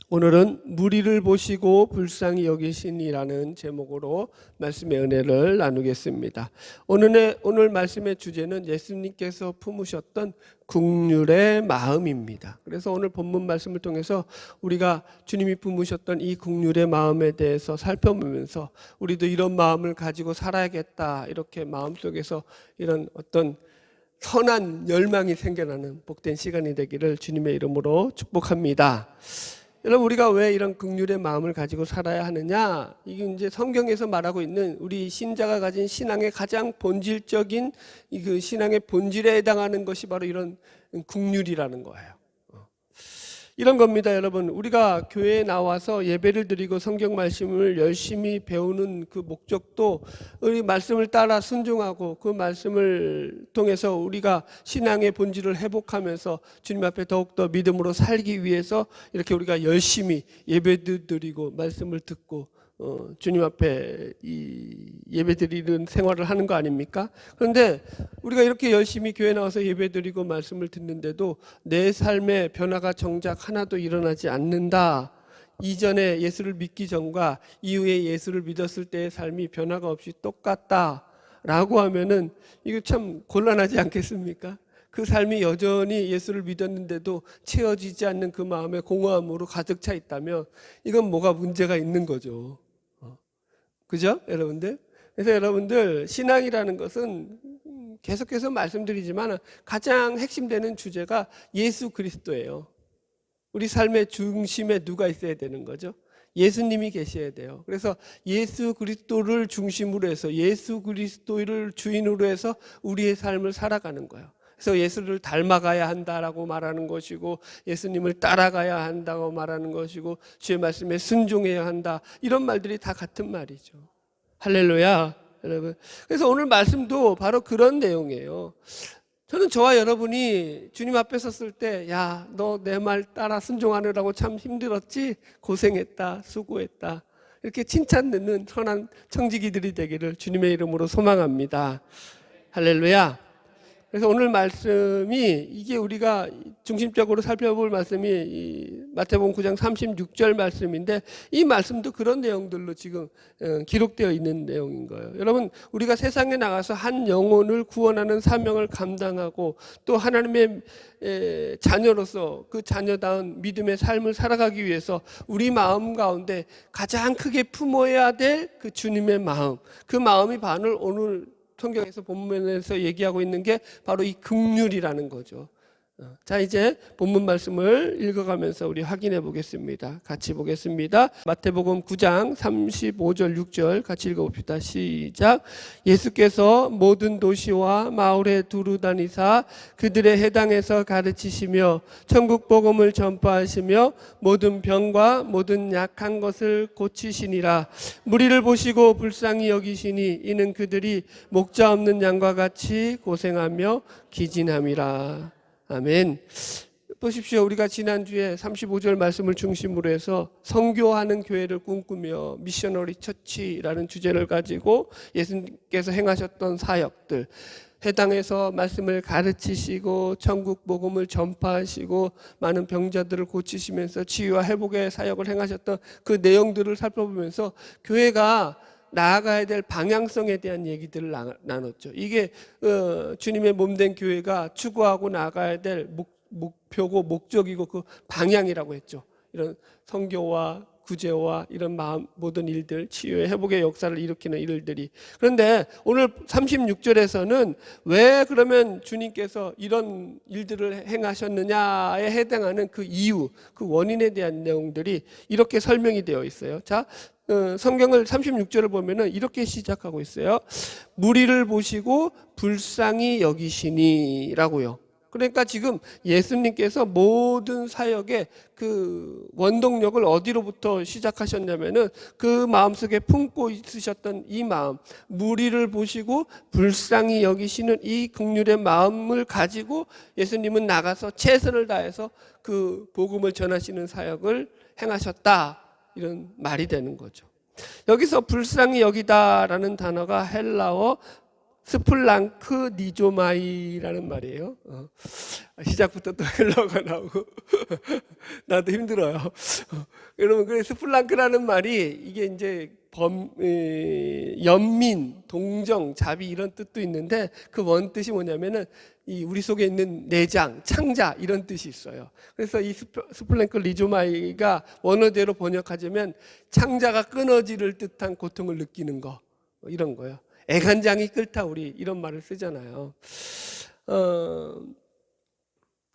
오늘은 무리를 보시고 불쌍히 여기시니라는 제목으로 말씀의 은혜를 나누겠습니다. 오늘 말씀의 주제는 예수님께서 품으셨던 긍휼의 마음입니다. 그래서 오늘 본문 말씀을 통해서 우리가 주님이 품으셨던 이 긍휼의 마음에 대해서 살펴보면서 우리도 이런 마음을 가지고 살아야겠다, 이렇게 마음속에서 이런 어떤 선한 열망이 생겨나는 복된 시간이 되기를 주님의 이름으로 축복합니다. 여러분, 우리가 왜 이런 긍휼의 마음을 가지고 살아야 하느냐? 이게 이제 성경에서 말하고 있는 우리 신자가 가진 신앙의 가장 본질적인 그 신앙의 본질에 해당하는 것이 바로 이런 긍휼이라는 거예요. 이런 겁니다, 여러분. 우리가 교회에 나와서 예배를 드리고 성경 말씀을 열심히 배우는 그 목적도 우리 말씀을 따라 순종하고 그 말씀을 통해서 우리가 신앙의 본질을 회복하면서 주님 앞에 더욱더 믿음으로 살기 위해서 이렇게 우리가 열심히 예배도 드리고 말씀을 듣고 주님 앞에 이 예배드리는 생활을 하는 거 아닙니까? 그런데 우리가 이렇게 열심히 교회 나와서 예배드리고 말씀을 듣는데도 내 삶의 변화가 정작 하나도 일어나지 않는다. 이전에 예수를 믿기 전과 이후에 예수를 믿었을 때의 삶이 변화가 없이 똑같다라고 하면은 이거 참 곤란하지 않겠습니까? 그 삶이 여전히 예수를 믿었는데도 채워지지 않는 그 마음의 공허함으로 가득 차 있다면 이건 뭐가 문제가 있는 거죠. 그죠? 여러분들? 그래서 여러분들, 신앙이라는 것은 계속해서 말씀드리지만 가장 핵심되는 주제가 예수 그리스도예요. 우리 삶의 중심에 누가 있어야 되는 거죠? 예수님이 계셔야 돼요. 그래서 예수 그리스도를 중심으로 해서 예수 그리스도를 주인으로 해서 우리의 삶을 살아가는 거예요. 그래서 예수를 닮아가야 한다라고 말하는 것이고 예수님을 따라가야 한다고 말하는 것이고 주의 말씀에 순종해야 한다, 이런 말들이 다 같은 말이죠. 할렐루야, 여러분. 그래서 오늘 말씀도 바로 그런 내용이에요. 저는 저와 여러분이 주님 앞에 섰을 때, 야, 너 내 말 따라 순종하느라고 참 힘들었지? 고생했다, 수고했다, 이렇게 칭찬 듣는 선한 청지기들이 되기를 주님의 이름으로 소망합니다. 할렐루야. 그래서 오늘 말씀이, 이게 우리가 중심적으로 살펴볼 말씀이 이 마태복음 9장 36절 말씀인데, 이 말씀도 그런 내용들로 지금 기록되어 있는 내용인 거예요. 여러분, 우리가 세상에 나가서 한 영혼을 구원하는 사명을 감당하고 또 하나님의 자녀로서 그 자녀다운 믿음의 삶을 살아가기 위해서 우리 마음 가운데 가장 크게 품어야 될 그 주님의 마음, 그 마음이 바로 오늘 성경에서 본문에서 얘기하고 있는 게 바로 이 긍휼이라는 거죠. 자, 이제 본문 말씀을 읽어가면서 우리 확인해 보겠습니다. 같이 보겠습니다. 마태복음 9장 35절 6절 같이 읽어봅시다. 시작. 예수께서 모든 도시와 마을에 두루 다니사 그들의 해당에서 가르치시며 천국 복음을 전파하시며 모든 병과 모든 약한 것을 고치시니라. 무리를 보시고 불쌍히 여기시니 이는 그들이 목자 없는 양과 같이 고생하며 기진함이라. 아멘. 보십시오. 우리가 지난주에 35절 말씀을 중심으로 해서 선교하는 교회를 꿈꾸며 미셔너리 처치라는 주제를 가지고 예수님께서 행하셨던 사역들, 해당에서 말씀을 가르치시고 천국 복음을 전파하시고 많은 병자들을 고치시면서 치유와 회복의 사역을 행하셨던 그 내용들을 살펴보면서 교회가 나아가야 될 방향성에 대한 얘기들을 나눴죠. 이게 주님의 몸된 교회가 추구하고 나아가야 될 목표고 목적이고 그 방향이라고 했죠. 이런 선교와 구제와 이런 모든 일들, 치유의 회복의 역사를 일으키는 일들이. 그런데 오늘 36절에서는 왜 그러면 주님께서 이런 일들을 행하셨느냐에 해당하는 그 이유, 그 원인에 대한 내용들이 이렇게 설명이 되어 있어요. 자, 성경을 36절을 보면은 이렇게 시작하고 있어요. 무리를 보시고 불쌍히 여기시니라고요. 그러니까 지금 예수님께서 모든 사역의 그 원동력을 어디로부터 시작하셨냐면은 그 마음속에 품고 있으셨던 이 마음, 무리를 보시고 불쌍히 여기시는 이 긍휼의 마음을 가지고 예수님은 나가서 최선을 다해서 그 복음을 전하시는 사역을 행하셨다, 이런 말이 되는 거죠. 여기서 불쌍히 여기다라는 단어가 헬라어 스플랑크 니조마이라는 말이에요. 시작부터 또 헬라어가 나오고 나도 힘들어요. 여러분, 그 스플랑크라는 말이 이게 이제 연민, 동정, 자비 이런 뜻도 있는데 그 원 뜻이 뭐냐면은 이 우리 속에 있는 내장, 창자 이런 뜻이 있어요. 그래서 이 스플랑크 니조마이가 원어대로 번역하자면 창자가 끊어지를 뜻한 고통을 느끼는 거, 이런 거예요. 애간장이 끓다, 우리 이런 말을 쓰잖아요.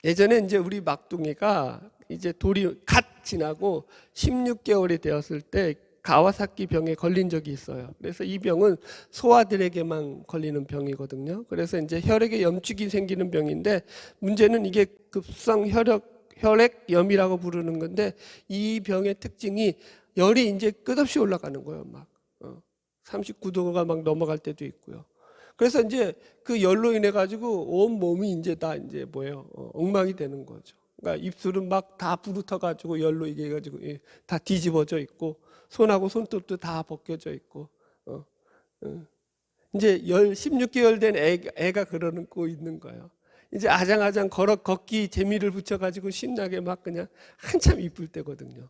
예전에 이제 우리 막둥이가 이제 돌이 갓 지나고 16개월이 되었을 때 가와사키 병에 걸린 적이 있어요. 그래서 이 병은 소아들에게만 걸리는 병이거든요. 그래서 이제 혈액에 염증이 생기는 병인데, 문제는 이게 급성 혈액염이라고 부르는 건데, 이 병의 특징이 열이 이제 끝없이 올라가는 거예요. 막 39도가 막 넘어갈 때도 있고요. 그래서 이제 그 열로 인해 가지고 온 몸이 이제 다 이제 엉망이 되는 거죠. 그러니까 입술은 막 다 부르터 가지고 열로 이게 가지고 다 뒤집어져 있고, 손하고 손톱도 다 벗겨져 있고, 이제 16개월 된 애가 그러고 있는 거예요. 이제 아장아장 걷기 재미를 붙여가지고 신나게 막 그냥 한참 이쁠 때거든요.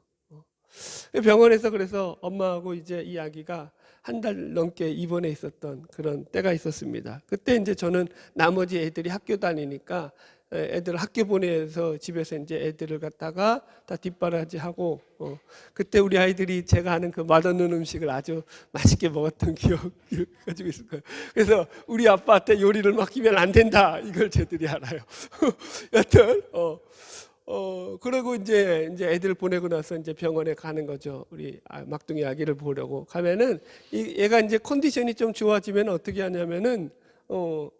병원에서 그래서 엄마하고 이제 이 아기가 한 달 넘게 입원해 있었던 그런 때가 있었습니다. 그때 이제 저는 나머지 애들이 학교 다니니까 애들 학교 보내서 집에서 이제 애들을 갖다가 다 뒷바라지하고, 그때 우리 아이들이 제가 하는 그 맛없는 음식을 아주 맛있게 먹었던 기억 가지고 있을 거예요. 그래서 우리 아빠한테 요리를 맡기면 안 된다, 이걸 쟤들이 알아요. 여튼 그리고 이제 애들 보내고 나서 이제 병원에 가는 거죠. 우리 막둥이 아기를 보려고 가면은 얘가 이제 컨디션이 좀 좋아지면 어떻게 하냐면은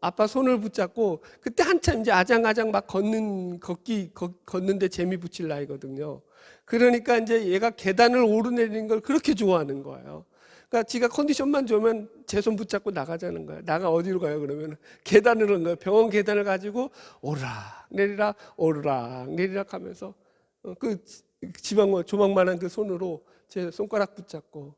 아빠 손을 붙잡고, 그때 한참 이제 아장아장 막 걷는데 재미 붙일 나이거든요. 그러니까 이제 얘가 계단을 오르내리는 걸 그렇게 좋아하는 거예요. 그러니까 지가 컨디션만 좋으면 제 손 붙잡고 나가자는 거예요. 나가 어디로 가요? 그러면 계단을 오는 거예요. 병원 계단을 가지고 오르락 내리락 오르락 내리락 하면서 그 조망만한 그 손으로 제 손가락 붙잡고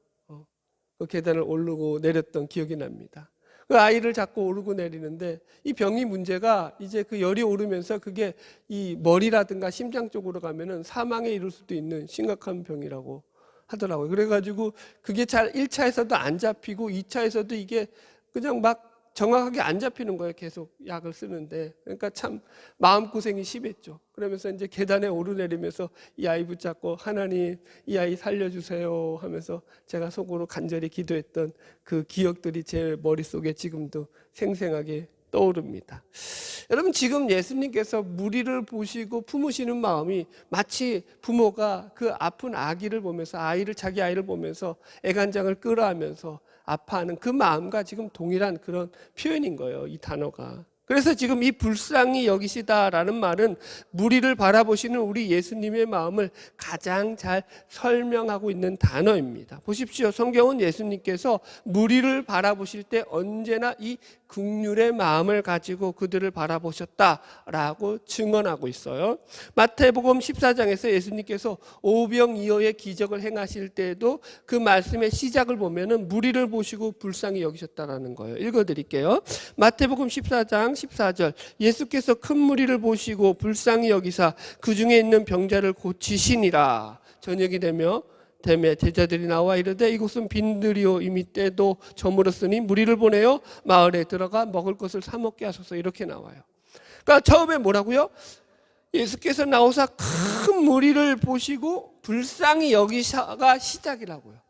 그 계단을 오르고 내렸던 기억이 납니다. 그 아이를 자꾸 오르고 내리는데, 이 병이 문제가 이제 그 열이 오르면서 그게 이 머리라든가 심장 쪽으로 가면은 사망에 이를 수도 있는 심각한 병이라고 하더라고요. 그래가지고 그게 잘 1차에서도 안 잡히고 2차에서도 이게 그냥 막 정확하게 안 잡히는 거예요. 계속 약을 쓰는데. 그러니까 참 마음고생이 심했죠. 그러면서 이제 계단에 오르내리면서 이 아이 붙잡고 하나님 이 아이 살려주세요 하면서 제가 속으로 간절히 기도했던 그 기억들이 제 머릿속에 지금도 생생하게 떠오릅니다. 여러분, 지금 예수님께서 무리를 보시고 품으시는 마음이 마치 부모가 그 아픈 자기 아이를 보면서 애간장을 끌어하면서 아파하는 그 마음과 지금 동일한 그런 표현인 거예요, 이 단어가. 그래서 지금 이 불쌍히 여기시다라는 말은 무리를 바라보시는 우리 예수님의 마음을 가장 잘 설명하고 있는 단어입니다. 보십시오. 성경은 예수님께서 무리를 바라보실 때 언제나 이 긍휼의 마음을 가지고 그들을 바라보셨다라고 증언하고 있어요. 마태복음 14장에서 예수님께서 오병이어의 기적을 행하실 때에도 그 말씀의 시작을 보면은 무리를 보시고 불쌍히 여기셨다라는 거예요. 읽어드릴게요. 마태복음 14장 14절, 예수께서 큰 무리를 보시고 불쌍히 여기사 그 중에 있는 병자를 고치시니라. 저녁이 되며 제자들이 나와 이르되 이곳은 빈들이요 이미 때도 저물었으니 무리를 보내어 마을에 들어가 먹을 것을 사 먹게 하소서, 이렇게 나와요. 그러니까 처음에 뭐라고요? 예수께서 나오사 큰 무리를 보시고 불쌍히 여기사가 시작이라고요.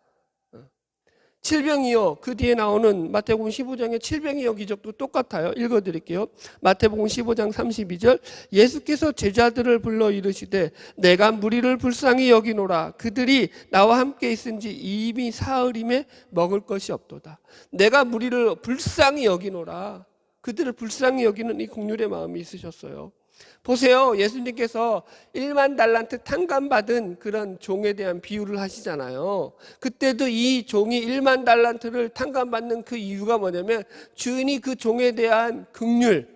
칠병이요, 그 뒤에 나오는 마태복음 15장의 칠병이요 기적도 똑같아요. 읽어드릴게요. 마태복음 15장 32절, 예수께서 제자들을 불러 이르시되 내가 무리를 불쌍히 여기노라. 그들이 나와 함께 있은지 이미 사흘임에 먹을 것이 없도다. 내가 무리를 불쌍히 여기노라. 그들을 불쌍히 여기는 이 긍휼의 마음이 있으셨어요. 보세요. 예수님께서 1만 달란트 탕감받은 그런 종에 대한 비유를 하시잖아요. 그때도 이 종이 1만 달란트를 탕감받는 그 이유가 뭐냐면 주인이 그 종에 대한 긍휼,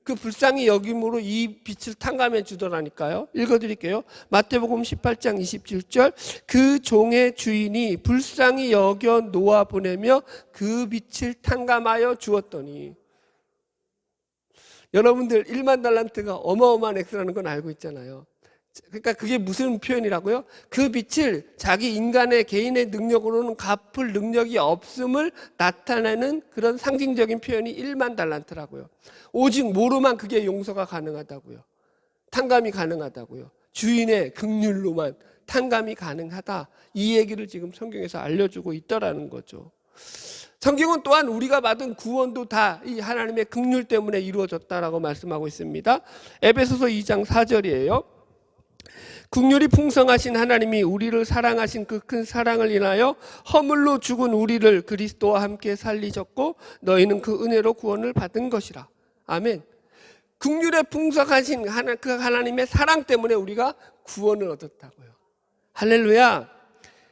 그 불쌍히 여김으로 이 빛을 탕감해 주더라니까요. 읽어드릴게요. 마태복음 18장 27절 그 종의 주인이 불쌍히 여겨 놓아 보내며 그 빛을 탕감하여 주었더니. 여러분들 1만 달란트가 어마어마한 액수라는 건 알고 있잖아요. 그러니까 그게 무슨 표현이라고요? 그 빛을 자기 인간의 개인의 능력으로는 갚을 능력이 없음을 나타내는 그런 상징적인 표현이 1만 달란트라고요. 오직 모로만 그게 용서가 가능하다고요. 탕감이 가능하다고요. 주인의 긍휼로만 탕감이 가능하다. 이 얘기를 지금 성경에서 알려주고 있더라는 거죠. 성경은 또한 우리가 받은 구원도 다 이 하나님의 긍휼 때문에 이루어졌다라고 말씀하고 있습니다. 에베소서 2장 4절이에요. 긍휼이 풍성하신 하나님이 우리를 사랑하신 그 큰 사랑을 인하여 허물로 죽은 우리를 그리스도와 함께 살리셨고 너희는 그 은혜로 구원을 받은 것이라. 아멘. 긍휼에 풍성하신 그 하나님의 사랑 때문에 우리가 구원을 얻었다고요. 할렐루야.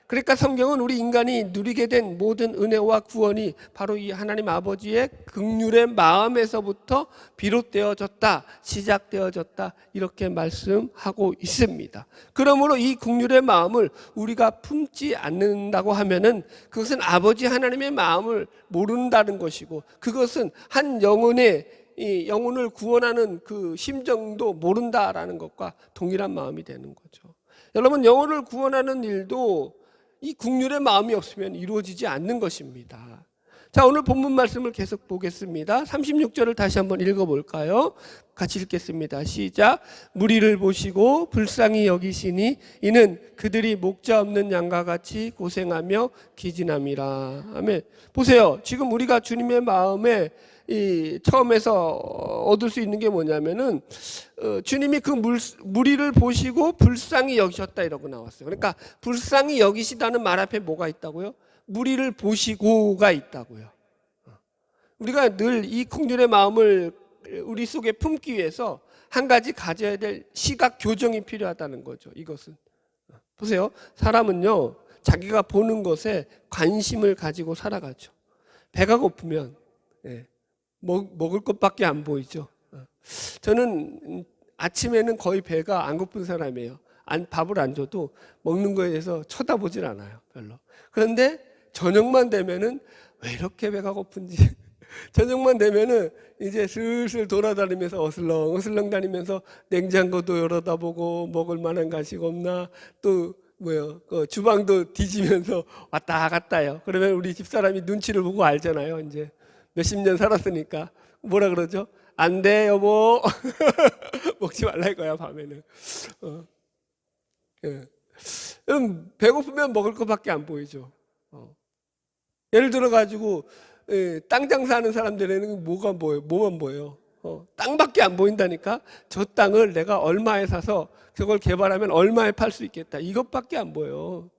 그러니까 성경은 우리 인간이 누리게 된 모든 은혜와 구원이 바로 이 하나님 아버지의 긍휼의 마음에서부터 비롯되어졌다, 시작되어졌다 이렇게 말씀하고 있습니다. 그러므로 이 긍휼의 마음을 우리가 품지 않는다고 하면은 그것은 아버지 하나님의 마음을 모른다는 것이고, 그것은 한 영혼의 이 영혼을 구원하는 그 심정도 모른다라는 것과 동일한 마음이 되는 거죠. 여러분, 영혼을 구원하는 일도 이 긍휼의 마음이 없으면 이루어지지 않는 것입니다. 자, 오늘 본문 말씀을 계속 보겠습니다. 36절을 다시 한번 읽어볼까요? 같이 읽겠습니다. 시작. 무리를 보시고 불쌍히 여기시니 이는 그들이 목자 없는 양과 같이 고생하며 기진함이라. 아멘. 보세요. 지금 우리가 주님의 마음에 이 처음에서 얻을 수 있는 게 뭐냐면은 주님이 그 무리를 보시고 불쌍히 여기셨다 이러고 나왔어요. 그러니까 불쌍히 여기시다는 말 앞에 뭐가 있다고요? 무리를 보시고가 있다고요. 우리가 늘 이 긍휼의 마음을 우리 속에 품기 위해서 한 가지 가져야 될 시각 교정이 필요하다는 거죠. 이것은 보세요. 사람은요 자기가 보는 것에 관심을 가지고 살아가죠. 배가 고프면 먹을 것밖에 안 보이죠. 저는 아침에는 거의 배가 안 고픈 사람이에요. 밥을 안 줘도 먹는 거에 대해서 쳐다보질 않아요. 별로. 그런데 저녁만 되면은 왜 이렇게 배가 고픈지 저녁만 되면은 이제 슬슬 돌아다니면서 어슬렁 다니면서 냉장고도 열어다보고 먹을 만한 간식 없나, 또 그 주방도 뒤지면서 왔다 갔다요. 그러면 우리 집사람이 눈치를 보고 알잖아요. 이제 몇십 년 살았으니까 뭐라 그러죠? 안 돼 여보 먹지 말라 이거야 밤에는. 배고프면 먹을 것밖에 안 보이죠. 예를 들어 가지고 땅 장사하는 사람들에는 뭐만 보여요? 땅밖에 안 보인다니까. 저 땅을 내가 얼마에 사서 저걸 개발하면 얼마에 팔 수 있겠다, 이것밖에 안 보여.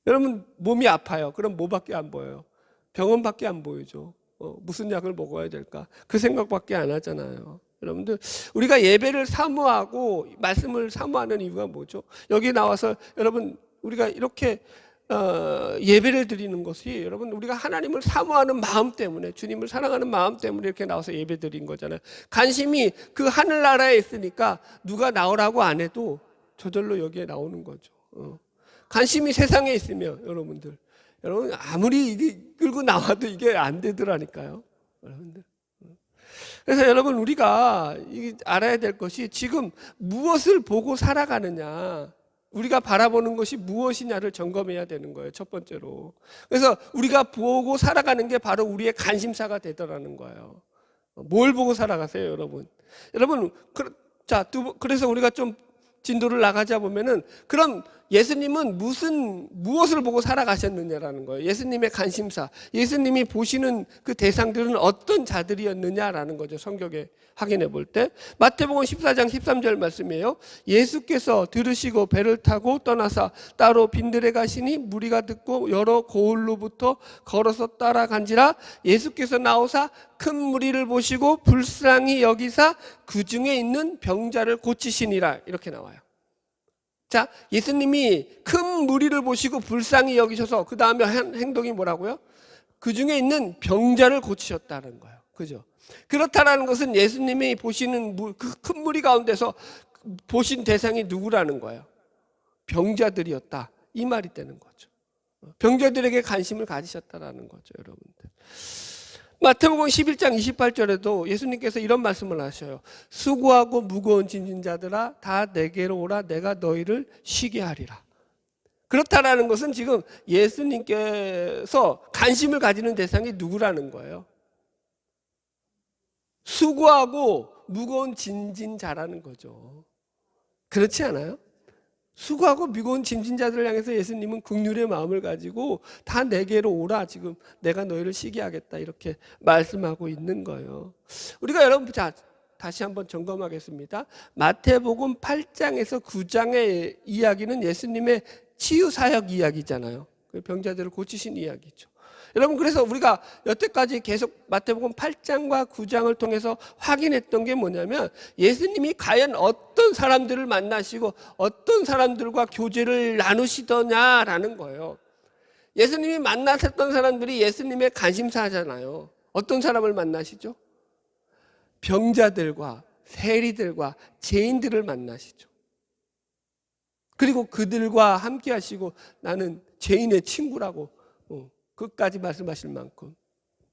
여러분 몸이 아파요. 그럼 뭐밖에 안 보여요? 병원밖에 안 보이죠. 무슨 약을 먹어야 될까? 그 생각밖에 안 하잖아요. 여러분들, 우리가 예배를 사모하고 말씀을 사모하는 이유가 뭐죠? 여기 나와서 여러분 우리가 이렇게 예배를 드리는 것이 여러분 우리가 하나님을 사모하는 마음 때문에, 주님을 사랑하는 마음 때문에 이렇게 나와서 예배 드린 거잖아요. 관심이 그 하늘나라에 있으니까 누가 나오라고 안 해도 저절로 여기에 나오는 거죠. 관심이 세상에 있으면 여러분 아무리 이게 끌고 나와도 이게 안 되더라니까요. 여러분들. 그래서 여러분 우리가 알아야 될 것이 지금 무엇을 보고 살아가느냐, 우리가 바라보는 것이 무엇이냐를 점검해야 되는 거예요. 첫 번째로. 그래서 우리가 보고 살아가는 게 바로 우리의 관심사가 되더라는 거예요. 뭘 보고 살아가세요, 여러분? 여러분, 그래서 우리가 좀 진도를 나가자 보면은, 그럼 예수님은 무엇을 보고 살아가셨느냐라는 거예요. 예수님의 관심사, 예수님이 보시는 그 대상들은 어떤 자들이었느냐라는 거죠. 성경에 확인해 볼 때 마태복음 14장 13절 말씀이에요. 예수께서 들으시고 배를 타고 떠나사 따로 빈들에 가시니 무리가 듣고 여러 고을로부터 걸어서 따라간지라. 예수께서 나오사 큰 무리를 보시고 불쌍히 여기사 그 중에 있는 병자를 고치시니라, 이렇게 나와요. 자, 예수님이 큰 무리를 보시고 불쌍히 여기셔서 그 다음에 한 행동이 뭐라고요? 그 중에 있는 병자를 고치셨다는 거예요. 그죠? 그렇다라는 것은 예수님이 보시는 그 큰 무리 가운데서 보신 대상이 누구라는 거예요? 병자들이었다. 이 말이 되는 거죠. 병자들에게 관심을 가지셨다라는 거죠, 여러분들. 마태복음 11장 28절에도 예수님께서 이런 말씀을 하셔요. 수고하고 무거운 짐진 자들아 다 내게로 오라 내가 너희를 쉬게 하리라. 그렇다라는 것은 지금 예수님께서 관심을 가지는 대상이 누구라는 거예요? 수고하고 무거운 짐진 자라는 거죠. 그렇지 않아요? 수고하고 무거운 짐진 자들을 향해서 예수님은 긍휼의 마음을 가지고 다 내게로 오라 지금 내가 너희를 쉬게 하겠다 이렇게 말씀하고 있는 거예요. 우리가 여러분 자 다시 한번 점검하겠습니다. 마태복음 8장에서 9장의 이야기는 예수님의 치유 사역 이야기잖아요. 병자들을 고치신 이야기죠. 여러분 그래서 우리가 여태까지 계속 마태복음 8장과 9장을 통해서 확인했던 게 뭐냐면 예수님이 과연 어떤 사람들을 만나시고 어떤 사람들과 교제를 나누시더냐라는 거예요. 예수님이 만나셨던 사람들이 예수님의 관심사잖아요. 어떤 사람을 만나시죠? 병자들과 세리들과 죄인들을 만나시죠. 그리고 그들과 함께 하시고 나는 죄인의 친구라고 끝까지 말씀하실 만큼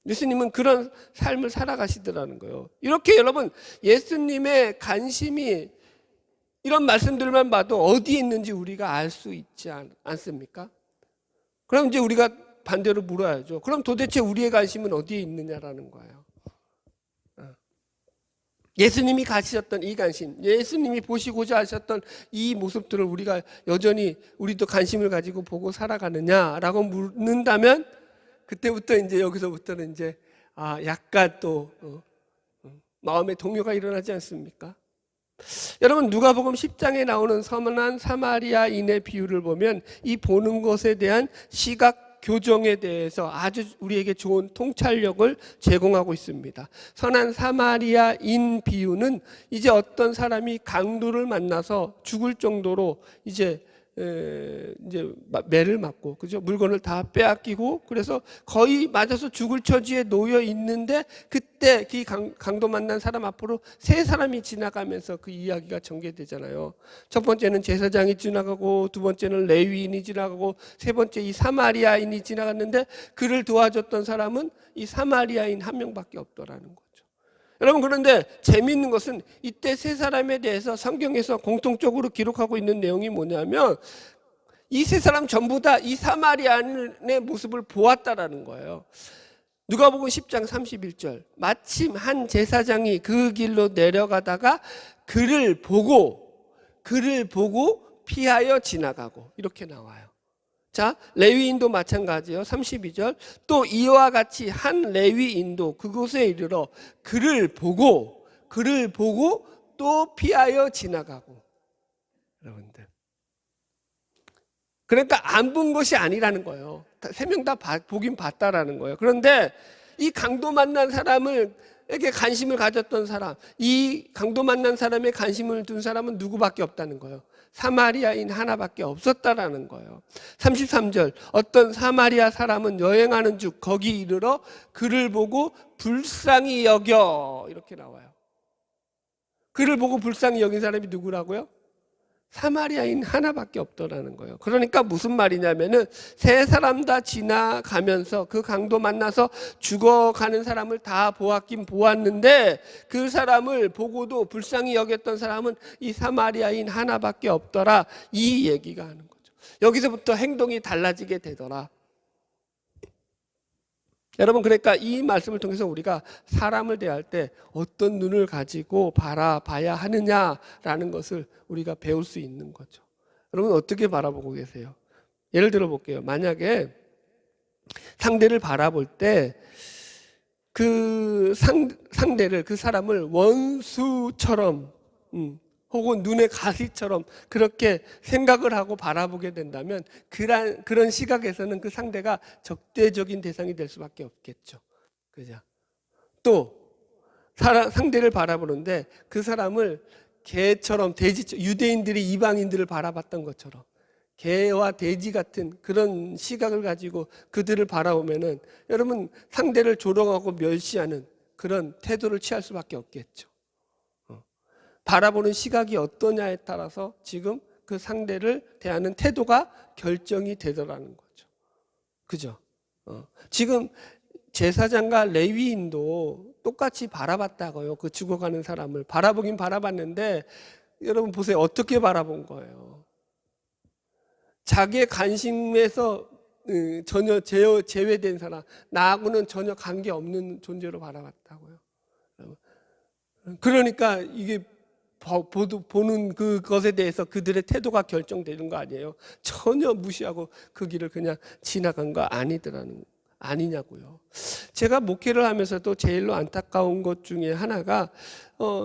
예수님은 그런 삶을 살아가시더라는 거예요. 이렇게 여러분 예수님의 관심이 이런 말씀들만 봐도 어디에 있는지 우리가 알 수 있지 않습니까? 그럼 이제 우리가 반대로 물어야죠. 그럼 도대체 우리의 관심은 어디에 있느냐라는 거예요. 예수님이 가지셨던 이 관심, 예수님이 보시고자 하셨던 이 모습들을 우리가 여전히 우리도 관심을 가지고 보고 살아가느냐라고 묻는다면 그때부터 이제 여기서부터는 이제 약간 또 마음의 동요가 일어나지 않습니까? 여러분 누가복음 10장에 나오는 선한 사마리아인의 비유를 보면 이 보는 것에 대한 시각 교정에 대해서 아주 우리에게 좋은 통찰력을 제공하고 있습니다. 선한 사마리아인 비유는 이제 어떤 사람이 강도를 만나서 죽을 정도로 이제 매를 맞고 그죠? 물건을 다 빼앗기고 그래서 거의 맞아서 죽을 처지에 놓여 있는데 그때 그 강도 만난 사람 앞으로 세 사람이 지나가면서 그 이야기가 전개되잖아요. 첫 번째는 제사장이 지나가고 두 번째는 레위인이 지나가고 세 번째 이 사마리아인이 지나갔는데 그를 도와줬던 사람은 이 사마리아인 한 명밖에 없더라는 거죠. 여러분 그런데 재미있는 것은 이때 세 사람에 대해서 성경에서 공통적으로 기록하고 있는 내용이 뭐냐면 이 세 사람 전부 다 이 사마리아인의 모습을 보았다라는 거예요. 누가복음 10장 31절 마침 한 제사장이 그 길로 내려가다가 그를 보고 피하여 지나가고 이렇게 나와요. 자, 레위인도 마찬가지예요. 32절 또 이와 같이 한 레위인도 그곳에 이르러 그를 보고 또 피하여 지나가고. 여러분들 그러니까 안 본 것이 아니라는 거예요. 세 명 다 보긴 봤다라는 거예요. 그런데 이 강도 만난 사람에게 관심을 가졌던 사람, 이 강도 만난 사람의 관심을 둔 사람은 누구밖에 없다는 거예요. 사마리아인 하나밖에 없었다라는 거예요. 33절 어떤 사마리아 사람은 여행하는 중 거기 이르러 그를 보고 불쌍히 여겨 이렇게 나와요. 그를 보고 불쌍히 여긴 사람이 누구라고요? 사마리아인 하나밖에 없더라는 거예요. 그러니까 무슨 말이냐면은 세 사람 다 지나가면서 그 강도 만나서 죽어가는 사람을 다 보았긴 보았는데 그 사람을 보고도 불쌍히 여겼던 사람은 이 사마리아인 하나밖에 없더라 이 얘기가 하는 거죠. 여기서부터 행동이 달라지게 되더라. 여러분 그러니까 이 말씀을 통해서 우리가 사람을 대할 때 어떤 눈을 가지고 바라봐야 하느냐라는 것을 우리가 배울 수 있는 거죠. 여러분 어떻게 바라보고 계세요? 예를 들어 볼게요. 만약에 상대를 바라볼 때 그 상대를 그 사람을 원수처럼 혹은 눈의 가시처럼 그렇게 생각을 하고 바라보게 된다면 그런 시각에서는 그 상대가 적대적인 대상이 될 수밖에 없겠죠. 그죠? 또 상대를 바라보는데 그 사람을 개처럼 돼지처럼 유대인들이 이방인들을 바라봤던 것처럼 개와 돼지 같은 그런 시각을 가지고 그들을 바라보면은 여러분 상대를 조롱하고 멸시하는 그런 태도를 취할 수밖에 없겠죠. 바라보는 시각이 어떠냐에 따라서 지금 그 상대를 대하는 태도가 결정이 되더라는 거죠. 그죠? 지금 제사장과 레위인도 똑같이 바라봤다고요. 그 죽어가는 사람을 바라보긴 바라봤는데 여러분 보세요. 어떻게 바라본 거예요? 자기의 관심에서 전혀 제외된 사람, 나하고는 전혀 관계없는 존재로 바라봤다고요. 그러니까 이게 보는 그것에 대해서 그들의 태도가 결정되는 거 아니에요. 전혀 무시하고 그 길을 그냥 지나간 거 아니냐고요. 제가 목회를 하면서도 제일로 안타까운 것 중에 하나가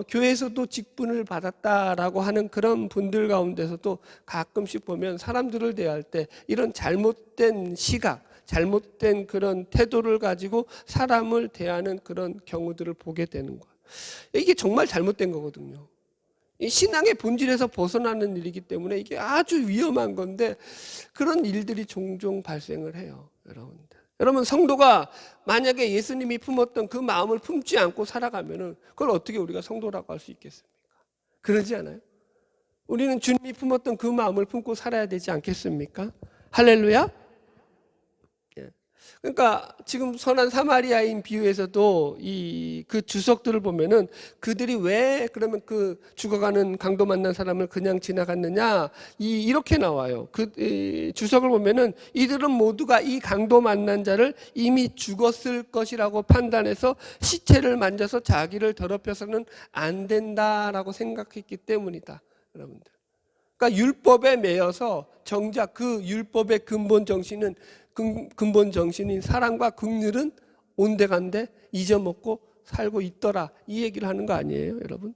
교회에서도 직분을 받았다라고 하는 그런 분들 가운데서도 가끔씩 보면 사람들을 대할 때 이런 잘못된 시각, 잘못된 그런 태도를 가지고 사람을 대하는 그런 경우들을 보게 되는 거예요. 이게 정말 잘못된 거거든요. 이 신앙의 본질에서 벗어나는 일이기 때문에 이게 아주 위험한 건데 그런 일들이 종종 발생을 해요, 여러분들. 여러분, 성도가 만약에 예수님이 품었던 그 마음을 품지 않고 살아가면은 그걸 어떻게 우리가 성도라고 할 수 있겠습니까? 그러지 않아요? 우리는 주님이 품었던 그 마음을 품고 살아야 되지 않겠습니까? 할렐루야. 그러니까 지금 선한 사마리아인 비유에서도 그 주석들을 보면은 그들이 왜 그러면 그 죽어가는 강도 만난 사람을 그냥 지나갔느냐 이렇게 나와요. 주석을 보면은 이들은 모두가 이 강도 만난 자를 이미 죽었을 것이라고 판단해서 시체를 만져서 자기를 더럽혀서는 안 된다라고 생각했기 때문이다, 여러분들. 그러니까 율법에 매여서 정작 그 율법의 근본 정신인 사랑과 긍휼은 온데간데 잊어먹고 살고 있더라, 이 얘기를 하는 거 아니에요, 여러분?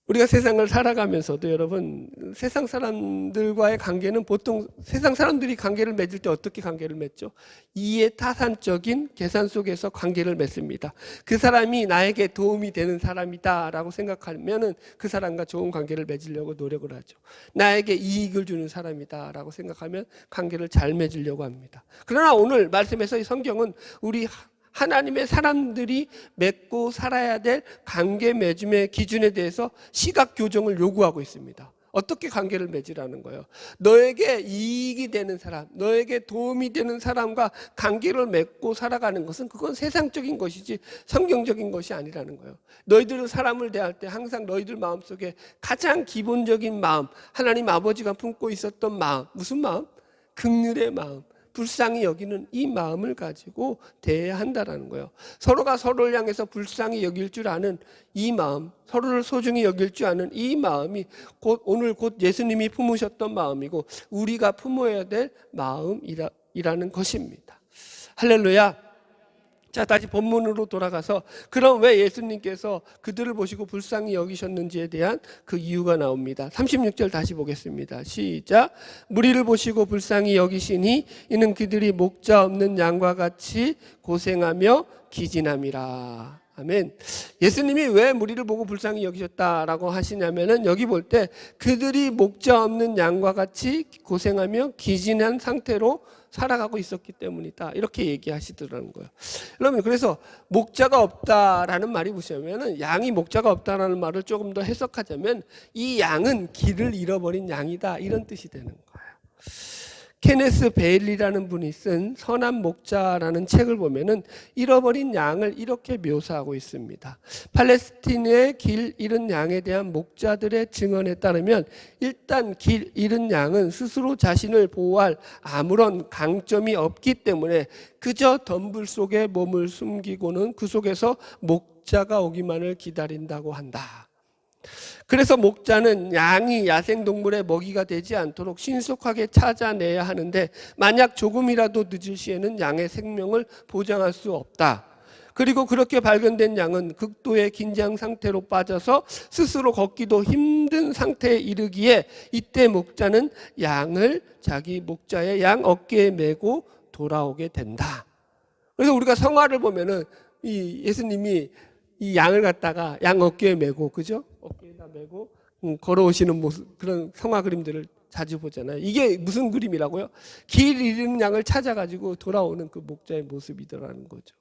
우리가 세상을 살아가면서도 여러분, 세상 사람들과의 관계는 보통 세상 사람들이 관계를 맺을 때 어떻게 관계를 맺죠? 이해타산적인 계산 속에서 관계를 맺습니다. 그 사람이 나에게 도움이 되는 사람이다 라고 생각하면 그 사람과 좋은 관계를 맺으려고 노력을 하죠. 나에게 이익을 주는 사람이다 라고 생각하면 관계를 잘 맺으려고 합니다. 그러나 오늘 말씀에서 이 성경은 우리 하나님의 사람들이 맺고 살아야 될 관계 맺음의 기준에 대해서 시각 교정을 요구하고 있습니다. 어떻게 관계를 맺으라는 거예요? 너에게 이익이 되는 사람, 너에게 도움이 되는 사람과 관계를 맺고 살아가는 것은 그건 세상적인 것이지 성경적인 것이 아니라는 거예요. 너희들은 사람을 대할 때 항상 너희들 마음속에 가장 기본적인 마음, 하나님 아버지가 품고 있었던 마음, 무슨 마음? 긍휼의 마음, 불쌍히 여기는 이 마음을 가지고 대해야 한다는 거예요. 서로가 서로를 향해서 불쌍히 여길 줄 아는 이 마음, 서로를 소중히 여길 줄 아는 이 마음이 오늘 곧 예수님이 품으셨던 마음이고 우리가 품어야 될 마음이라는 것입니다. 할렐루야. 자, 다시 본문으로 돌아가서 그럼 왜 예수님께서 그들을 보시고 불쌍히 여기셨는지에 대한 그 이유가 나옵니다. 36절 다시 보겠습니다. 시작. 무리를 보시고 불쌍히 여기시니 이는 그들이 목자 없는 양과 같이 고생하며 기진함이라. 아멘. 예수님이 왜 무리를 보고 불쌍히 여기셨다라고 하시냐면은 여기 볼 때 그들이 목자 없는 양과 같이 고생하며 기진한 상태로 살아가고 있었기 때문이다, 이렇게 얘기하시더라는 거예요. 여러분, 그래서 목자가 없다라는 말이 무엇이냐면은 양이 목자가 없다라는 말을 조금 더 해석하자면 이 양은 길을 잃어버린 양이다, 이런 뜻이 되는 거예요. 케네스 베일리라는 분이 쓴 선한 목자라는 책을 보면은 잃어버린 양을 이렇게 묘사하고 있습니다. 팔레스틴의 길 잃은 양에 대한 목자들의 증언에 따르면 일단 길 잃은 양은 스스로 자신을 보호할 아무런 강점이 없기 때문에 그저 덤불 속에 몸을 숨기고는 그 속에서 목자가 오기만을 기다린다고 한다. 그래서 목자는 양이 야생동물의 먹이가 되지 않도록 신속하게 찾아내야 하는데 만약 조금이라도 늦을 시에는 양의 생명을 보장할 수 없다. 그리고 그렇게 발견된 양은 극도의 긴장 상태로 빠져서 스스로 걷기도 힘든 상태에 이르기에 이때 목자는 양을 자기 목자의 양 어깨에 메고 돌아오게 된다. 그래서 우리가 성화를 보면은 이 예수님이 이 양을 갖다가 양 어깨에 메고, 그죠? 어깨에다 메고 걸어오시는 모습, 그런 성화 그림들을 자주 보잖아요. 이게 무슨 그림이라고요? 길 잃은 양을 찾아가지고 돌아오는 그 목자의 모습이더라는 거죠.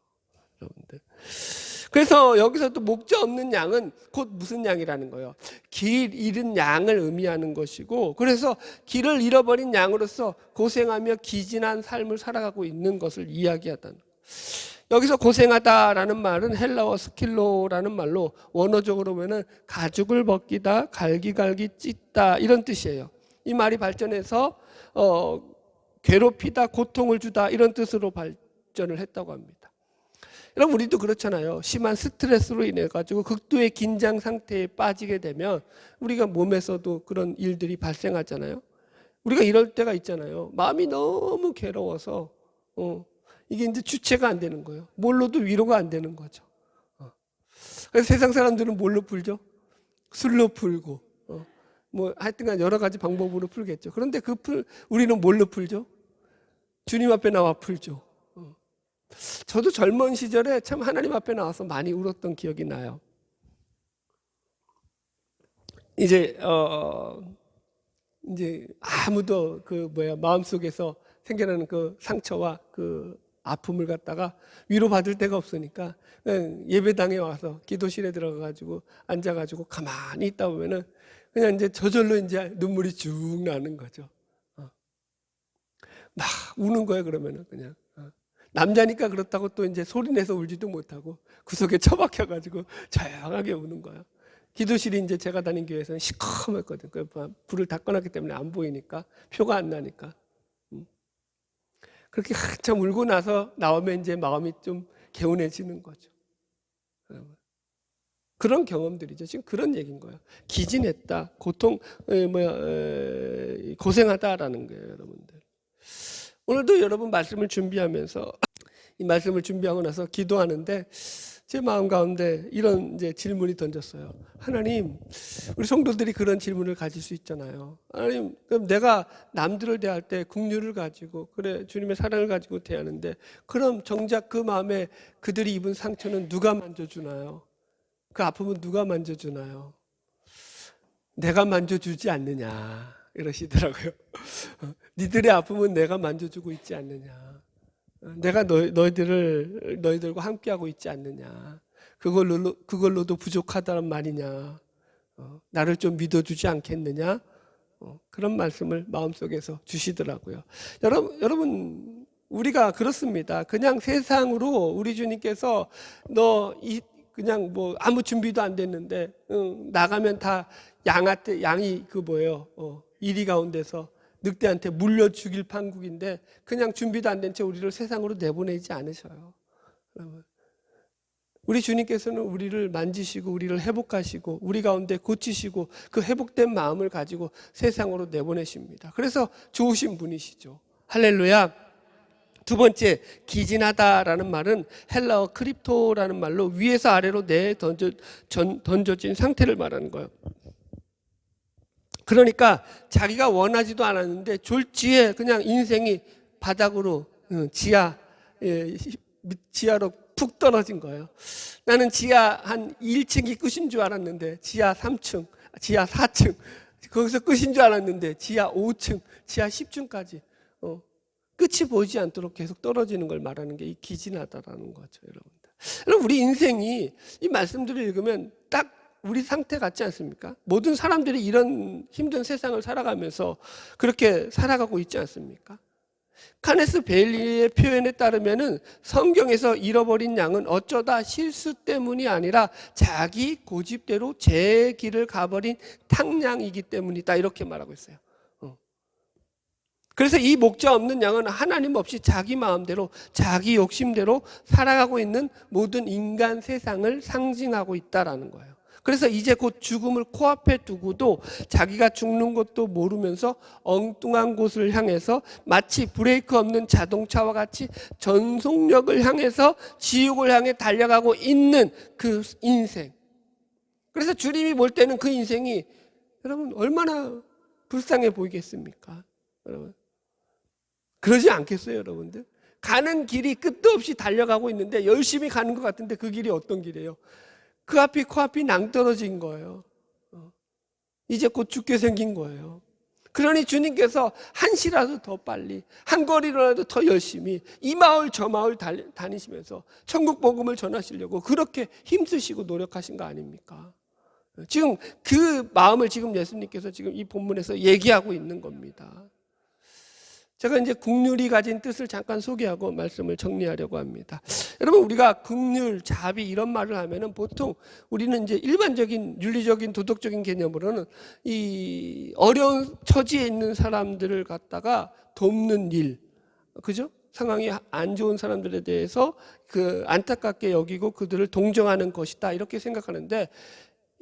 여러분들. 그래서 여기서 또 목자 없는 양은 곧 무슨 양이라는 거예요? 길 잃은 양을 의미하는 것이고, 그래서 길을 잃어버린 양으로서 고생하며 기진한 삶을 살아가고 있는 것을 이야기하다는 거예요. 여기서 고생하다라는 말은 헬라어 스킬로라는 말로 원어적으로 보면 가죽을 벗기다, 갈기갈기 찢다 이런 뜻이에요. 이 말이 발전해서 괴롭히다, 고통을 주다 이런 뜻으로 발전을 했다고 합니다. 여러분, 우리도 그렇잖아요. 심한 스트레스로 인해 가지고 극도의 긴장 상태에 빠지게 되면 우리가 몸에서도 그런 일들이 발생하잖아요. 우리가 이럴 때가 있잖아요. 마음이 너무 괴로워서 이게 이제 주체가 안 되는 거예요. 뭘로도 위로가 안 되는 거죠. 그래서 세상 사람들은 뭘로 풀죠? 술로 풀고 뭐 하여튼간 여러 가지 방법으로 풀겠죠. 그런데 우리는 뭘로 풀죠? 주님 앞에 나와 풀죠. 저도 젊은 시절에 참 하나님 앞에 나와서 많이 울었던 기억이 나요. 이제 아무도 마음속에서 생겨나는 그 상처와 그 아픔을 갖다가 위로받을 데가 없으니까 그냥 예배당에 와서 기도실에 들어가가지고 앉아가지고 가만히 있다 보면은 그냥 이제 저절로 이제 눈물이 쭉 나는 거죠. 막 우는 거예요. 그러면은 그냥 남자니까 그렇다고 또 이제 소리내서 울지도 못하고 구석에 처박혀가지고 조용하게 우는 거예요. 기도실이 이제 제가 다닌 교회에서는 시커멓거든요. 불을 다 꺼놨기 때문에 안 보이니까, 표가 안 나니까. 그렇게 한참 울고 나서 나오면 이제 마음이 좀 개운해지는 거죠. 그런 경험들이죠. 지금 그런 얘기인 거예요. 기진했다, 고생하다라는 거예요, 여러분들. 오늘도 여러분 말씀을 준비하면서 이 말씀을 준비하고 나서 기도하는데 제 마음 가운데 이런 이제 질문이 던졌어요. 하나님, 우리 성도들이 그런 질문을 가질 수 있잖아요. 하나님, 그럼 내가 남들을 대할 때 긍휼을 가지고 그래 주님의 사랑을 가지고 대하는데 그럼 정작 그 마음에 그들이 입은 상처는 누가 만져주나요? 그 아픔은 누가 만져주나요? 내가 만져주지 않느냐 이러시더라고요. 니들의 아픔은 내가 만져주고 있지 않느냐. 내가 너희들과 함께하고 있지 않느냐. 그걸로도 부족하다는 말이냐. 나를 좀 믿어주지 않겠느냐. 그런 말씀을 마음속에서 주시더라고요. 여러분 우리가 그렇습니다. 그냥 세상으로 우리 주님께서 그냥 뭐 아무 준비도 안 됐는데 나가면 다 양이 이리 가운데서 늑대한테 물려 죽일 판국인데 그냥 준비도 안 된 채 우리를 세상으로 내보내지 않으셔요. 우리 주님께서는 우리를 만지시고 우리를 회복하시고 우리 가운데 고치시고 그 회복된 마음을 가지고 세상으로 내보내십니다. 그래서 좋으신 분이시죠. 할렐루야. 두 번째, 기진하다라는 말은 헬라어 크립토라는 말로 위에서 아래로 던져진 상태를 말하는 거예요. 그러니까 자기가 원하지도 않았는데 졸지에 그냥 인생이 바닥으로 지하로 푹 떨어진 거예요. 나는 지하 한 1층이 끝인 줄 알았는데 지하 3층, 지하 4층 거기서 끝인 줄 알았는데 지하 5층, 지하 10층까지 끝이 보이지 않도록 계속 떨어지는 걸 말하는 게 이 기진하다라는 거죠, 여러분들. 여러분, 우리 인생이 이 말씀들을 읽으면 딱 우리 상태 같지 않습니까? 모든 사람들이 이런 힘든 세상을 살아가면서 그렇게 살아가고 있지 않습니까? 카네스 베일리의 표현에 따르면은 성경에서 잃어버린 양은 어쩌다 실수 때문이 아니라 자기 고집대로 제 길을 가버린 탕양이기 때문이다 이렇게 말하고 있어요. 그래서 이 목자 없는 양은 하나님 없이 자기 마음대로 자기 욕심대로 살아가고 있는 모든 인간 세상을 상징하고 있다라는 거예요. 그래서 이제 곧 죽음을 코앞에 두고도 자기가 죽는 것도 모르면서 엉뚱한 곳을 향해서 마치 브레이크 없는 자동차와 같이 전속력을 향해서 지옥을 향해 달려가고 있는 그 인생. 그래서 주님이 볼 때는 그 인생이 여러분 얼마나 불쌍해 보이겠습니까? 여러분 그러지 않겠어요, 여러분들? 가는 길이 끝도 없이 달려가고 있는데 열심히 가는 것 같은데 그 길이 어떤 길이에요? 그 앞이 코앞이 낭떠러진 거예요. 이제 곧 죽게 생긴 거예요. 그러니 주님께서 한 시라도 더 빨리, 한 걸이라도 더 열심히 이 마을 저 마을 다니시면서 천국 복음을 전하시려고 그렇게 힘쓰시고 노력하신 거 아닙니까? 지금 그 마음을 지금 예수님께서 지금 이 본문에서 얘기하고 있는 겁니다. 제가 이제 국률이 가진 뜻을 잠깐 소개하고 말씀을 정리하려고 합니다. 여러분, 우리가 국률, 자비 이런 말을 하면은 보통 우리는 이제 일반적인 윤리적인 도덕적인 개념으로는 이 어려운 처지에 있는 사람들을 갖다가 돕는 일, 그죠? 상황이 안 좋은 사람들에 대해서 그 안타깝게 여기고 그들을 동정하는 것이다 이렇게 생각하는데,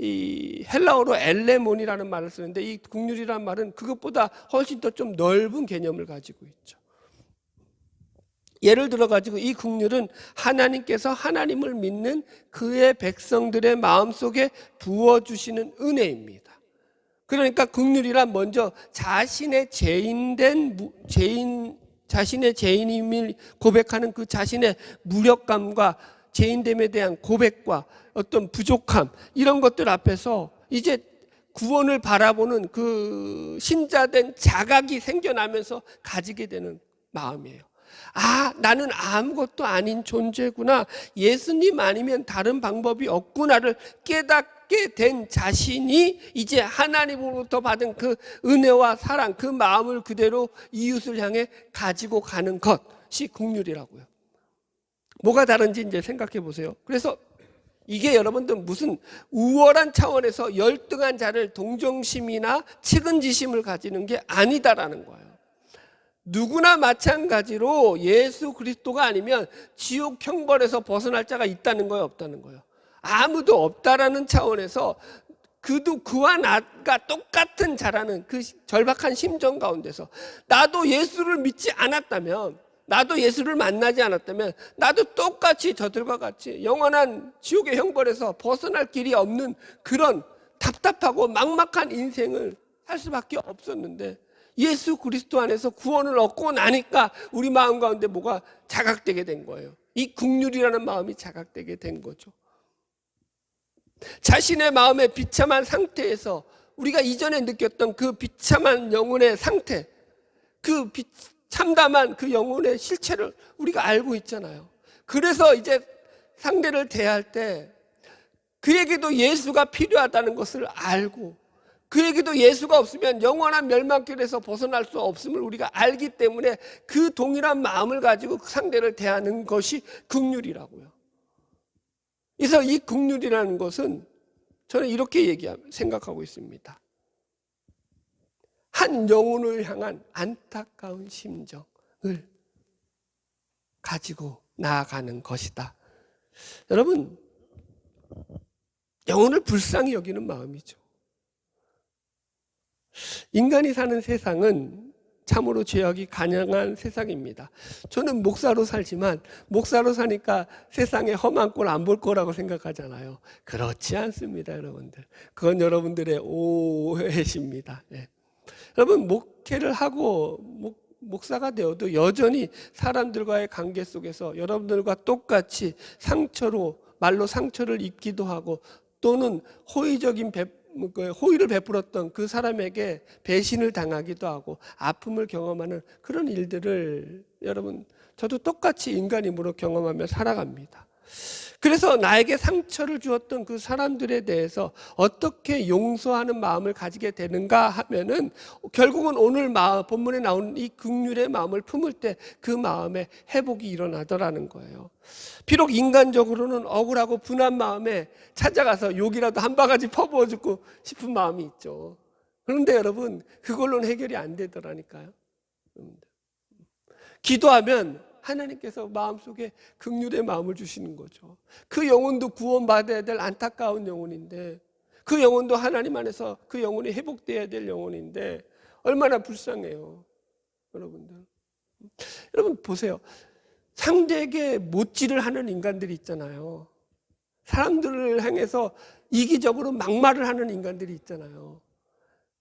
이 헬라어로 엘레몬이라는 말을 쓰는데 이 국률이라는 말은 그것보다 훨씬 더 좀 넓은 개념을 가지고 있죠. 예를 들어 가지고 이 국률은 하나님께서 하나님을 믿는 그의 백성들의 마음속에 부어주시는 은혜입니다. 그러니까 국률이란 먼저 자신의 자신의 죄인임을 고백하는 그 자신의 무력감과 죄인됨에 대한 고백과 어떤 부족함 이런 것들 앞에서 이제 구원을 바라보는 그 신자된 자각이 생겨나면서 가지게 되는 마음이에요. 아, 나는 아무것도 아닌 존재구나. 예수님 아니면 다른 방법이 없구나를 깨닫게 된 자신이 이제 하나님으로부터 받은 그 은혜와 사랑, 그 마음을 그대로 이웃을 향해 가지고 가는 것이 국률이라고요. 뭐가 다른지 이제 생각해 보세요. 그래서 이게 여러분들 무슨 우월한 차원에서 열등한 자를 동정심이나 측은지심을 가지는 게 아니다라는 거예요. 누구나 마찬가지로 예수 그리스도가 아니면 지옥 형벌에서 벗어날 자가 있다는 거예요, 없다는 거예요? 아무도 없다라는 차원에서 그도 그와 나가 똑같은 자라는 그 절박한 심정 가운데서 나도 예수를 믿지 않았다면, 나도 예수를 만나지 않았다면 나도 똑같이 저들과 같이 영원한 지옥의 형벌에서 벗어날 길이 없는 그런 답답하고 막막한 인생을 살 수밖에 없었는데, 예수 그리스도 안에서 구원을 얻고 나니까 우리 마음 가운데 뭐가 자각되게 된 거예요. 이 국률이라는 마음이 자각되게 된 거죠. 자신의 마음의 비참한 상태에서 우리가 이전에 느꼈던 그 비참한 영혼의 상태, 그 참담한 그 영혼의 실체를 우리가 알고 있잖아요. 그래서 이제 상대를 대할 때 그에게도 예수가 필요하다는 것을 알고, 그에게도 예수가 없으면 영원한 멸망길에서 벗어날 수 없음을 우리가 알기 때문에 그 동일한 마음을 가지고 그 상대를 대하는 것이 국률이라고요. 그래서 이 국률이라는 것은 저는 이렇게 생각하고 있습니다. 한 영혼을 향한 안타까운 심정을 가지고 나아가는 것이다. 여러분, 영혼을 불쌍히 여기는 마음이죠. 인간이 사는 세상은 참으로 죄악이 간영한 세상입니다. 저는 목사로 살지만 목사로 사니까 세상에 험한 꼴 안 볼 거라고 생각하잖아요. 그렇지 않습니다, 여러분들. 그건 여러분들의 오해십니다. 네. 여러분, 목회를 하고 목사가 되어도 여전히 사람들과의 관계 속에서 여러분들과 똑같이 말로 상처를 입기도 하고, 또는 호의를 베풀었던 그 사람에게 배신을 당하기도 하고 아픔을 경험하는 그런 일들을 여러분, 저도 똑같이 인간임으로 경험하며 살아갑니다. 그래서 나에게 상처를 주었던 그 사람들에 대해서 어떻게 용서하는 마음을 가지게 되는가 하면은 결국은 오늘 본문에 나오는 이 긍휼의 마음을 품을 때 그 마음에 회복이 일어나더라는 거예요. 비록 인간적으로는 억울하고 분한 마음에 찾아가서 욕이라도 한 바가지 퍼부어주고 싶은 마음이 있죠. 그런데 여러분, 그걸로는 해결이 안 되더라니까요. 기도하면 하나님께서 마음속에 긍휼의 마음을 주시는 거죠. 그 영혼도 구원받아야 될 안타까운 영혼인데, 그 영혼도 하나님 안에서 그 영혼이 회복돼야 될 영혼인데 얼마나 불쌍해요, 여러분들. 여러분 보세요. 상대에게 못질을 하는 인간들이 있잖아요. 사람들을 향해서 이기적으로 막말을 하는 인간들이 있잖아요.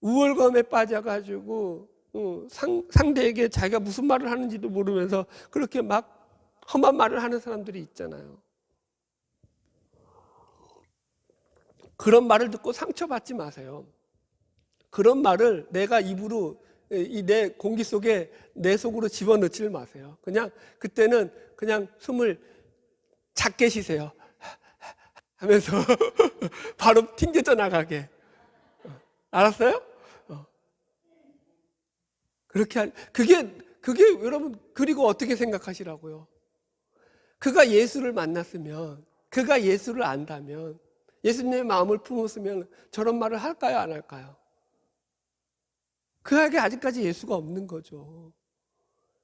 우월감에 빠져가지고 상대에게 자기가 무슨 말을 하는지도 모르면서 그렇게 막 험한 말을 하는 사람들이 있잖아요. 그런 말을 듣고 상처받지 마세요. 그런 말을 내가 입으로 이 내 공기 속에 내 속으로 집어넣지를 마세요. 그냥 그때는 그냥 숨을 작게 쉬세요. 하면서 바로 튕겨져 나가게. 알았어요? 그게 여러분, 그리고 어떻게 생각하시라고요? 그가 예수를 만났으면, 그가 예수를 안다면, 예수님의 마음을 품었으면 저런 말을 할까요, 안 할까요? 그에게 아직까지 예수가 없는 거죠.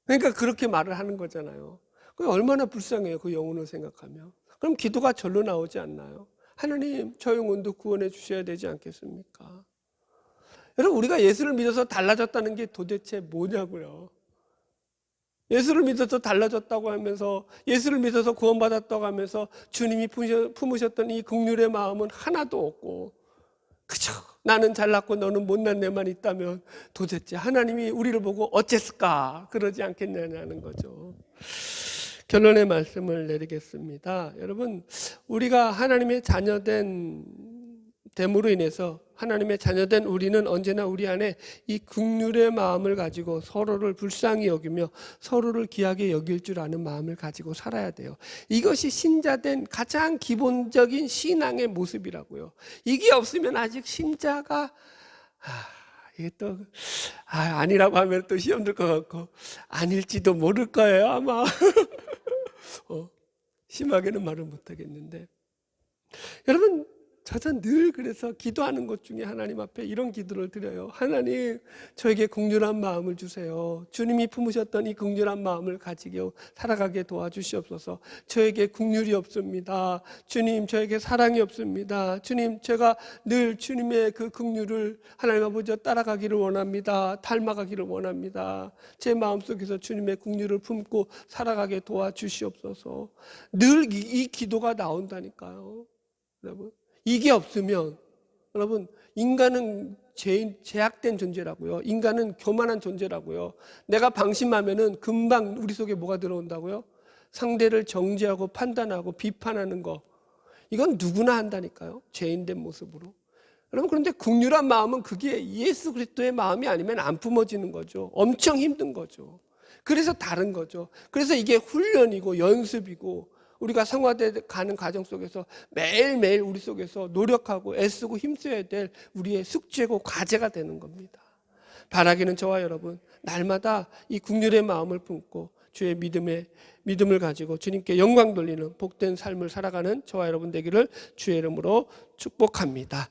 그러니까 그렇게 말을 하는 거잖아요. 그게 얼마나 불쌍해요, 그 영혼을 생각하면. 그럼 기도가 절로 나오지 않나요? 하나님, 저 영혼도 구원해 주셔야 되지 않겠습니까? 여러분, 우리가 예수를 믿어서 달라졌다는 게 도대체 뭐냐고요? 예수를 믿어서 달라졌다고 하면서, 예수를 믿어서 구원받았다고 하면서 주님이 품으셨던 이 긍휼의 마음은 하나도 없고, 그저 나는 잘났고 너는 못난 내만 있다면 도대체 하나님이 우리를 보고 어쨌을까? 그러지 않겠냐는 거죠. 결론의 말씀을 내리겠습니다. 여러분, 우리가 하나님의 자녀됨으로 인해서, 하나님의 자녀된 우리는 언제나 우리 안에 이 긍휼의 마음을 가지고 서로를 불쌍히 여기며 서로를 귀하게 여길 줄 아는 마음을 가지고 살아야 돼요. 이것이 신자된 가장 기본적인 신앙의 모습이라고요. 이게 없으면 아직 신자가 이게 또 아니라고 하면 또 시험 들 것 같고, 아닐지도 모를 거예요 아마. 심하게는 말을 못하겠는데, 여러분, 저는 늘 그래서 기도하는 것 중에 하나님 앞에 이런 기도를 드려요. 하나님, 저에게 긍휼한 마음을 주세요. 주님이 품으셨던 이 긍휼한 마음을 가지고 살아가게 도와주시옵소서. 저에게 긍휼이 없습니다. 주님, 저에게 사랑이 없습니다. 주님, 제가 늘 주님의 그 긍휼을 하나님 아버지와 따라가기를 원합니다. 닮아가기를 원합니다. 제 마음속에서 주님의 긍휼을 품고 살아가게 도와주시옵소서. 늘 이 기도가 나온다니까요, 여러분. 이게 없으면, 여러분, 인간은 제약된 존재라고요. 인간은 교만한 존재라고요. 내가 방심하면은 금방 우리 속에 뭐가 들어온다고요? 상대를 정죄하고 판단하고 비판하는 거. 이건 누구나 한다니까요, 죄인된 모습으로. 여러분, 그런데 긍휼한 마음은 그게 예수 그리스도의 마음이 아니면 안 품어지는 거죠. 엄청 힘든 거죠. 그래서 다른 거죠. 그래서 이게 훈련이고 연습이고, 우리가 성화돼 가는 과정 속에서 매일매일 우리 속에서 노력하고 애쓰고 힘써야 될 우리의 숙제고 과제가 되는 겁니다. 바라기는 저와 여러분, 날마다 이 긍휼의 마음을 품고 주의 믿음을 가지고 주님께 영광 돌리는 복된 삶을 살아가는 저와 여러분 되기를 주의 이름으로 축복합니다.